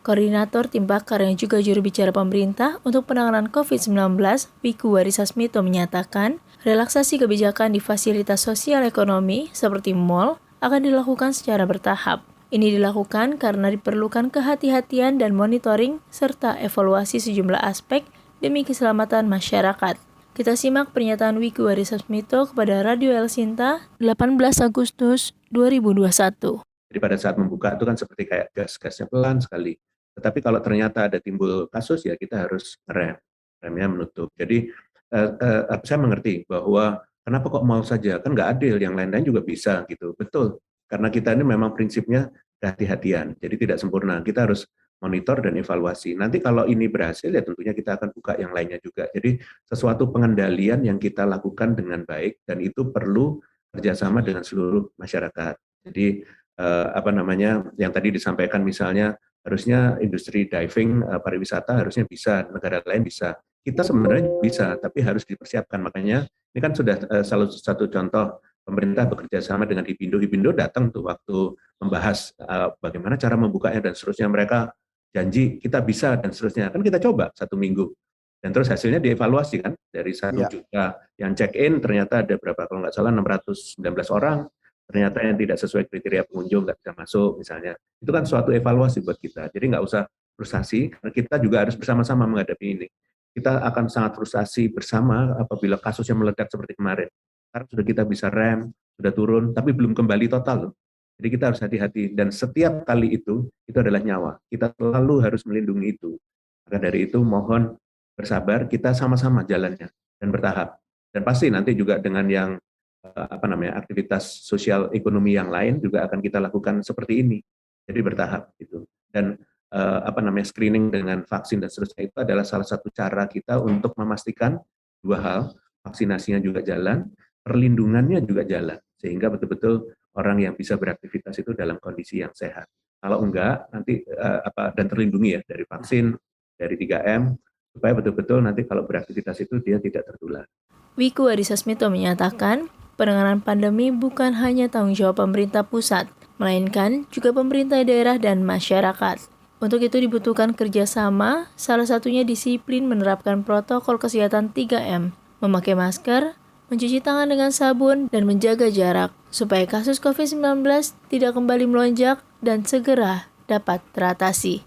Koordinator Tim Pakar yang juga juru bicara pemerintah untuk penanganan COVID-19, Wiku Adhisa Smito menyatakan, relaksasi kebijakan di fasilitas sosial ekonomi seperti mal akan dilakukan secara bertahap. Ini dilakukan karena diperlukan kehati-hatian dan monitoring serta evaluasi sejumlah aspek demi keselamatan masyarakat. Kita simak pernyataan Wiku Adhisa Smito kepada Radio El Sinta 18 Agustus 2021. Jadi pada saat membuka itu kan seperti kayak gas-gasnya pelan sekali. Tetapi kalau ternyata ada timbul kasus ya kita harus remnya menutup. Jadi saya mengerti bahwa kenapa kok mau saja, kan nggak adil, yang lain-lain juga bisa gitu. Betul, karena kita ini memang prinsipnya kehati-hatian, jadi tidak sempurna. Kita harus monitor dan evaluasi. Nanti kalau ini berhasil ya tentunya kita akan buka yang lainnya juga. Jadi sesuatu pengendalian yang kita lakukan dengan baik dan itu perlu kerjasama dengan seluruh masyarakat. Jadi yang tadi disampaikan misalnya harusnya industri diving pariwisata harusnya bisa, negara lain bisa. Kita sebenarnya bisa, tapi harus dipersiapkan. Makanya ini kan sudah salah satu contoh pemerintah bekerja sama dengan Hipindo. Hipindo datang tuh waktu membahas bagaimana cara membukanya dan seterusnya. Mereka janji kita bisa dan seterusnya. Kan kita coba 1 minggu. Dan terus hasilnya dievaluasi kan, dari 1 juta yang check-in ternyata ada berapa, kalau nggak salah 619 orang, ternyata yang tidak sesuai kriteria pengunjung nggak bisa masuk misalnya. Itu kan suatu evaluasi buat kita. Jadi nggak usah frustasi, karena kita juga harus bersama-sama menghadapi ini. Kita akan sangat frustasi bersama apabila kasusnya meledak seperti kemarin. Karena sudah kita bisa rem, sudah turun, tapi belum kembali total loh. Jadi kita harus hati-hati, dan setiap kali itu adalah nyawa. Kita selalu harus melindungi itu. Maka dari itu mohon bersabar, kita sama-sama jalannya dan bertahap. Dan pasti nanti juga dengan yang aktivitas sosial ekonomi yang lain juga akan kita lakukan seperti ini. Jadi bertahap itu. Dan screening dengan vaksin dan seterusnya itu adalah salah satu cara kita untuk memastikan 2 hal, vaksinasinya juga jalan, perlindungannya juga jalan, sehingga betul-betul orang yang bisa beraktivitas itu dalam kondisi yang sehat. Kalau enggak, nanti dan terlindungi ya dari vaksin, dari 3M, supaya betul-betul nanti kalau beraktivitas itu dia tidak tertular. Wiku Adhisa Smito menyatakan, penanganan pandemi bukan hanya tanggung jawab pemerintah pusat, melainkan juga pemerintah daerah dan masyarakat. Untuk itu dibutuhkan kerjasama, salah satunya disiplin menerapkan protokol kesehatan 3M, memakai masker, mencuci tangan dengan sabun, dan menjaga jarak, supaya kasus COVID-19 tidak kembali melonjak dan segera dapat teratasi.